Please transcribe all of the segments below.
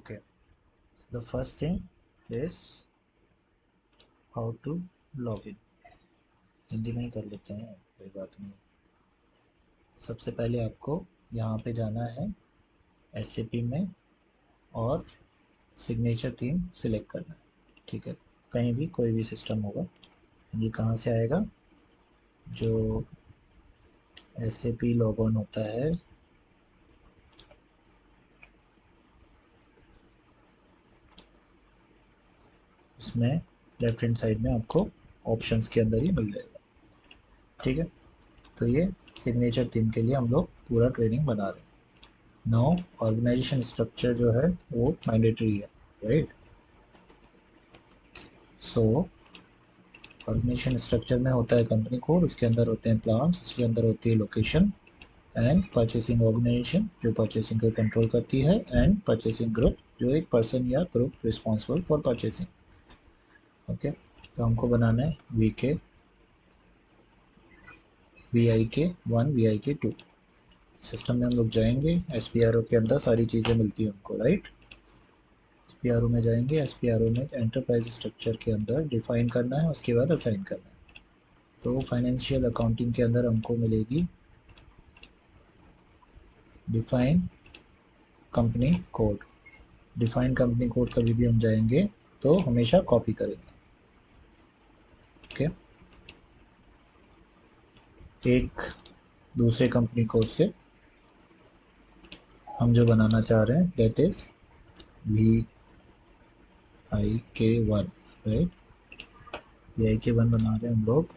Okay, so the first thing is how to log in. Hindi में ही कर लेते हैं, कोई बात नहीं। सबसे पहले आपको यहाँ पे जाना है SAP में और सिग्नेचर थीम सिलेक्ट करना है। ठीक है, कहीं भी कोई भी सिस्टम होगा। ये कहाँ से आएगा? जो SAP लॉग ऑन होता है उसमें लेफ्ट हैंड साइड में आपको ऑप्शंस के अंदर ही मिल जाएगा। ठीक है, तो ये सिग्नेचर थीम के लिए हम लोग पूरा ट्रेनिंग बना रहे हैं। नाउ ऑर्गेनाइजेशन स्ट्रक्चर जो है वो मैंडेटरी है, राइट? सो ऑर्गेनाइजेशन स्ट्रक्चर में होता है कंपनी कोड, उसके अंदर होते हैं प्लान्स, उसके अंदर होती है लोकेशन एंड परचेसिंग ऑर्गेनाइजेशन जो परचेसिंग को कंट्रोल करती है, एंड परचेसिंग ग्रुप जो एक पर्सन या group responsible for purchasing. Okay, तो हमको बनाना है VIK 1 VIK 2। सिस्टम में हम लोग जाएंगे, SPRO के अंदर सारी चीज़ें मिलती हैं हमको, राइट? SPRO में जाएंगे, SPRO में एंटरप्राइज स्ट्रक्चर के अंदर डिफाइन करना है, उसके बाद असाइन करना है। तो फाइनेंशियल अकाउंटिंग के अंदर हमको मिलेगी define company code. Define company code कभी भी हम जाएंगे तो हमेशा कॉपी करेंगे। ओके, एक दूसरे कंपनी कोड से हम जो बनाना चाह रहे हैं that is VIK 1, right? VIK 1 बना रहे हैं हम लोग।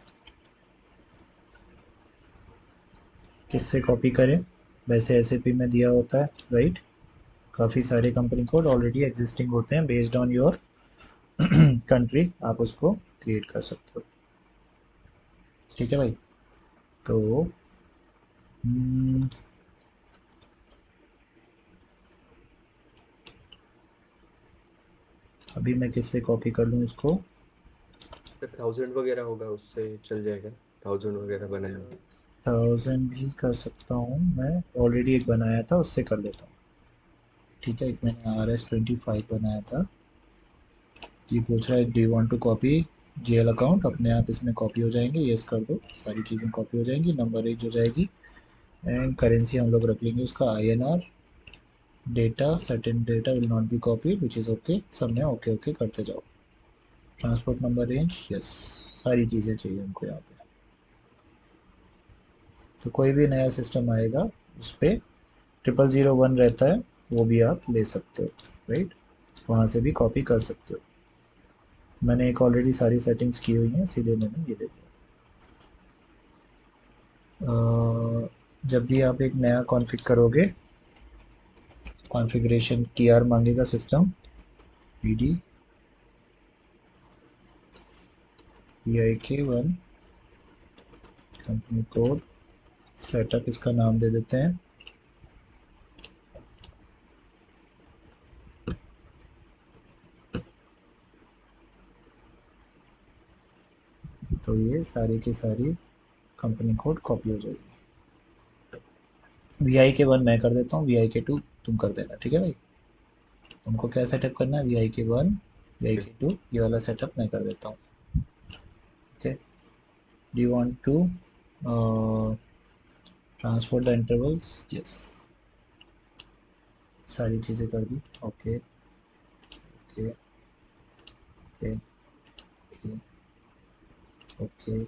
किससे कॉपी करें? वैसे SAP में दिया होता है, राइट? काफ़ी सारे कंपनी कोड ऑलरेडी एग्जिस्टिंग होते हैं, बेस्ड ऑन योर कंट्री आप उसको क्रिएट कर सकते हो। ठीक है भाई, तो अभी मैं किससे कॉपी कर लूँ इसको? 1000 वगैरह होगा उससे चल जाएगा। 1000 वगैरह बनाया होगा। 1000 भी कर सकता हूँ, मैं ऑलरेडी एक बनाया था उससे कर लेता हूँ। ठीक है, एक मैंने RS 25 बनाया था। ये पूछ रहा है do you want to copy GL account? अपने आप इसमें कॉपी हो जाएंगे, यस कर दो, सारी चीज़ें कॉपी हो जाएंगी, नंबर एज हो जाएगी, एंड करेंसी हम लोग रख लेंगे उसका INR। Data certain data will not be copied which is okay, सब में ओके ओके करते जाओ। ट्रांसपोर्ट नंबर रेंज, यस, सारी चीज़ें चाहिए हमको यहाँ पे। तो कोई भी नया सिस्टम आएगा उस पर 0001 रहता है, वो भी आप ले सकते हो, राइट? वहाँ से भी कॉपी कर सकते हो। मैंने एक ऑलरेडी सारी सेटिंग्स की हुई हैं, सीधे मैंने ये दे दिया। जब भी आप एक नया कॉन्फ़िग करोगे, कॉन्फ़िगरेशन TR मांगेगा system PD VIK 1 company code setup, इसका नाम दे देते हैं। तो ये सारी की सारी कंपनी कोड कॉपी हो जाएगी। VIK 1 मैं कर देता हूँ, VIK 2 तुम कर देना, ठीक है भाई? तुमको क्या सेटअप करना है? VIK 1 VIK 2 ये वाला सेटअप मैं कर देता हूँ। Okay, do you want to transport the intervals? Yes, सारी चीज़ें कर दी। Okay okay okay okay okay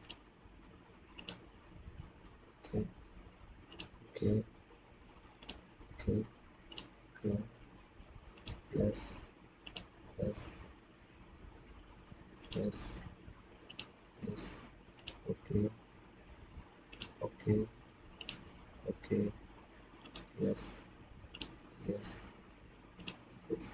okay okay okay okay, yes yes yes yes, okay okay okay, yes yes yes.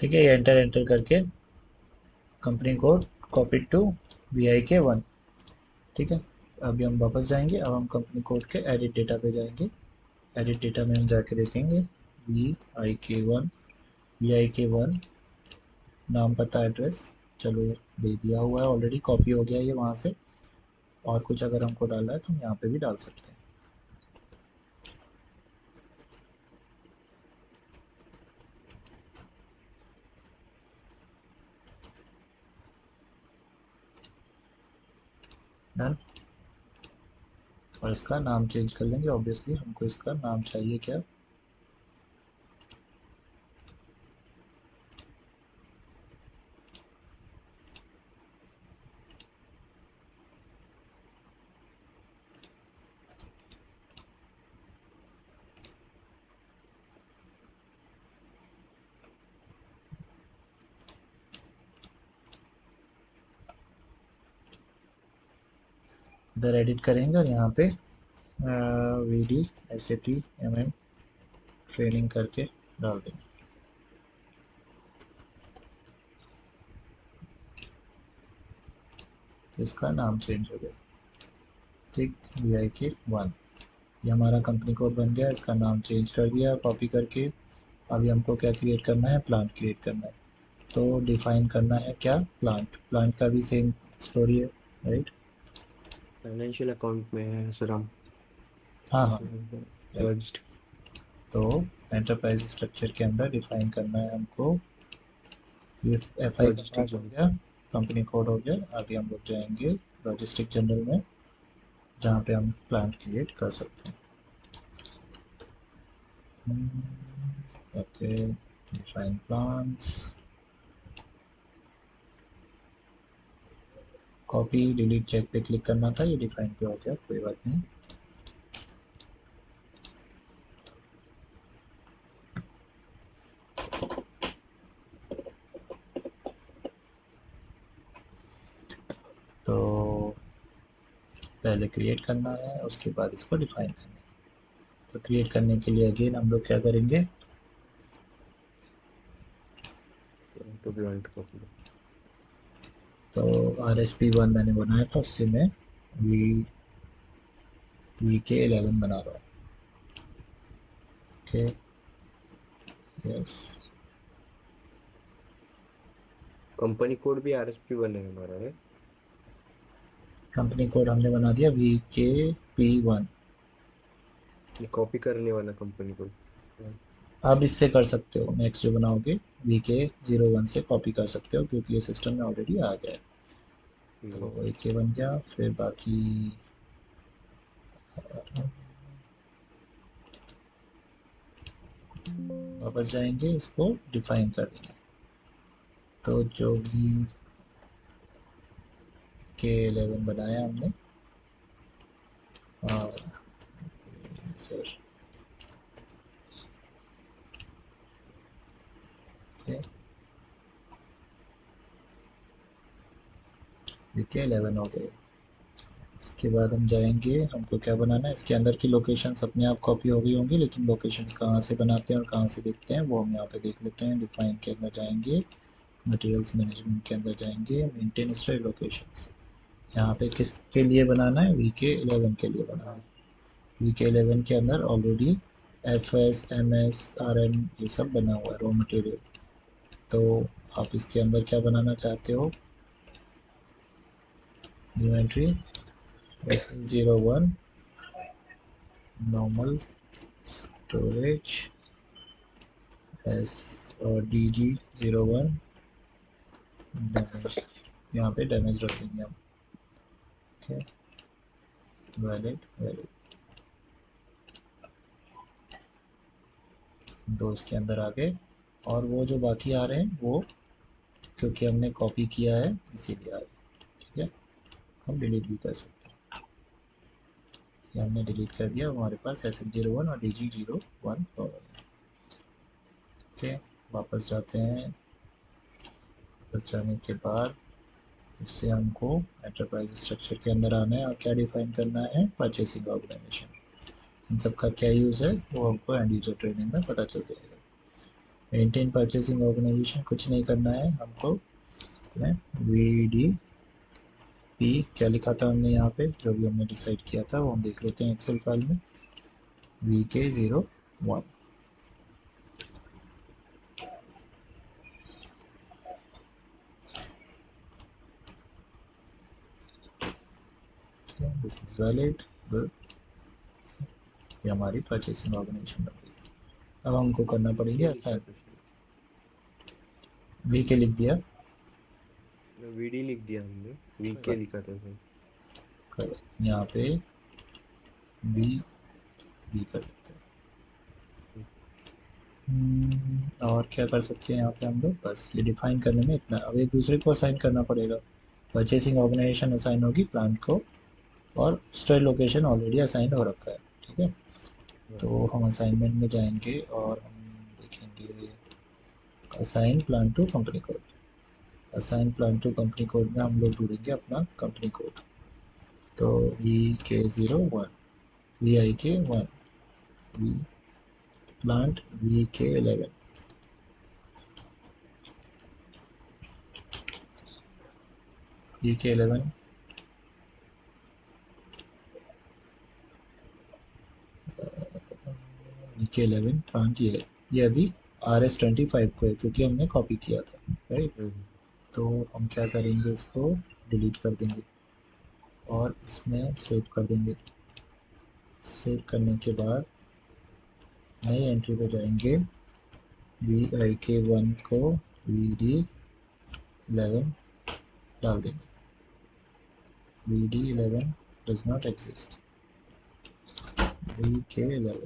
ठीक है, ये एंटर एंटर करके company code copy to VIK1। ठीक है, अभी हम वापस जाएंगे। अब हम कंपनी कोड के एडिट डेटा पे जाएंगे। एडिट डेटा में हम जाके देखेंगे वी आई के वन नाम पता एड्रेस, चलो दे दिया हुआ है ऑलरेडी, कॉपी हो गया ये वहाँ से। और कुछ अगर हमको डालना है तो हम यहाँ पे भी डाल सकते हैं। डन। और इसका नाम चेंज कर लेंगे, ऑब्वियसली हमको इसका नाम चाहिए क्या। इधर एडिट करेंगे और यहाँ पे VD SAP MM ट्रेनिंग करके डाल देंगे। तो इसका नाम चेंज हो गया। ठीक, VIK1, ये हमारा कंपनी कोड बन गया। इसका नाम चेंज कर दिया कॉपी करके। अभी हमको क्या क्रिएट करना है, प्लांट क्रिएट करना है। तो डिफाइन करना है क्या, प्लांट। प्लांट का भी सेम स्टोरी है, राइट। फाइनेंशियल अकाउंट में है सर हम। हाँ हाँ, राइट। मर्ज्ड। तो एंटरप्राइज स्ट्रक्चर के अंदर डिफाइन करना है हमको। ये FI का लॉजिस्टिक पार्ट हो जोन। गया, कंपनी कोड हो गया। अभी हम लोग जाएंगे लॉजिस्टिक जनरल में, जहाँ पे हम प्लांट क्रिएट कर सकते हैं। Okay, define plants, copy delete check पे क्लिक करना था, ये डिफाइन पे हो गया, कोई बात नहीं। तो पहले क्रिएट करना है, उसके बाद इसको डिफाइन करना है। तो क्रिएट करने के लिए अगेन हम लोग क्या करेंगे, टू प्लांट कॉपी। तो RSP1 मैंने बनाया था, उससे मैं VK11 बना रहा हूँ। Okay, yes. कंपनी कोड भी RSP1 है हमारा है। कंपनी कोड हमने बना दिया VKP1। ये कॉपी करने वाला कंपनी कोड। आप इससे कर सकते हो, नेक्स्ट जो बनाओगे VK01 से कॉपी कर सकते हो, क्योंकि ये सिस्टम में ऑलरेडी आ गया है। ये तो एक ये बन गया, फिर बाकी वापस जाएंगे, इसको डिफाइन कर देंगे। तो जो भी K11 बनाया हमने, सर, VK11 हो गए। इसके बाद हम जाएंगे, हमको क्या बनाना है, इसके अंदर की लोकेशंस अपने आप कॉपी हो गई होंगी, लेकिन लोकेशंस कहाँ से बनाते हैं और कहाँ से देखते हैं वो हम यहाँ पे देख लेते हैं। डिफाइन के अंदर जाएंगे, मटेरियल्स मैनेजमेंट के अंदर जाएंगे, मेंटेन स्टाइल लोकेशंस। यहाँ पे किसके लिए बनाना है, VK11 के लिए बनाना है। VK11 के अंदर ऑलरेडी FS MS RM ये सब बना हुआ है, रॉ मटेरियल। तो आप इसके अंदर क्या बनाना चाहते हो, inventory SL01 normal storage S और DG01 डैमेज। यहाँ पे डैमेज रख देंगे हम। ओके, वैलिड वैलिड, दो इसके अंदर आ गए। और वो जो बाकी आ रहे हैं वो क्योंकि हमने कॉपी किया है इसीलिए आ रहे हैं। ठीक है, हम डिलीट भी कर सकते हैं। ये हमने डिलीट कर दिया, हमारे पास SL01 और DG01 तो। ओके, वापस जाते हैं। वापस जाने के बाद इससे हमको एंटरप्राइज स्ट्रक्चर के अंदर आना है और क्या डिफाइन करना है, परचेसिंग ऑर्गेनाइजेशन। इन सब का क्या यूज़ है वो हमको एंड यूजर ट्रेनिंग में पता चल जाएगा। मेंटेन परचेसिंग ऑर्गेनाइजेशन कुछ नहीं करना है हमको। मैं वी डी पी क्या लिखा था हमने यहाँ पे, जो भी हमने डिसाइड किया था वो हम देख लेते हैं एक्सेल फाइल में। VK01 this is valid. Good, ये हमारी परचेसिंग ऑर्गेनाइजेशन बन गई। अब हमको करना पड़ेंगे वीके लिखा असाइन। था शायद। VK लिख दिया। वीडी लिख दिया हमने, वीके लिखा था शायद। यहाँ पे वी वी कर देते हैं। और क्या कर सकते हैं यहाँ पे हम लोग, बस ये डिफाइन करने में इतना। अब एक दूसरे को असाइन करना पड़ेगा। परचेसिंग ऑर्गेनाइजेशन असाइन होगी प्लांट को, और स्टोर लोकेशन ऑलरेडी असाइन हो रखा है। ठीक है, हाँ। तो हम असाइनमेंट में जाएंगे और हम देखेंगे assign plan to company code. Assign plan to company code में हम लोग ढूंढेंगे अपना कंपनी कोड। तो VK01, VIK1, we plant VK11, VK11, VK11 plant ये अभी RS25 को है क्योंकि हमने कॉपी किया था, राइट। हम्म। तो हम क्या करेंगे, इसको डिलीट कर देंगे और इसमें सेव कर देंगे। सेव करने के बाद नई एंट्री पे जाएंगे। VIK1 को VD11 डाल देंगे। VD11 does not exist। VK11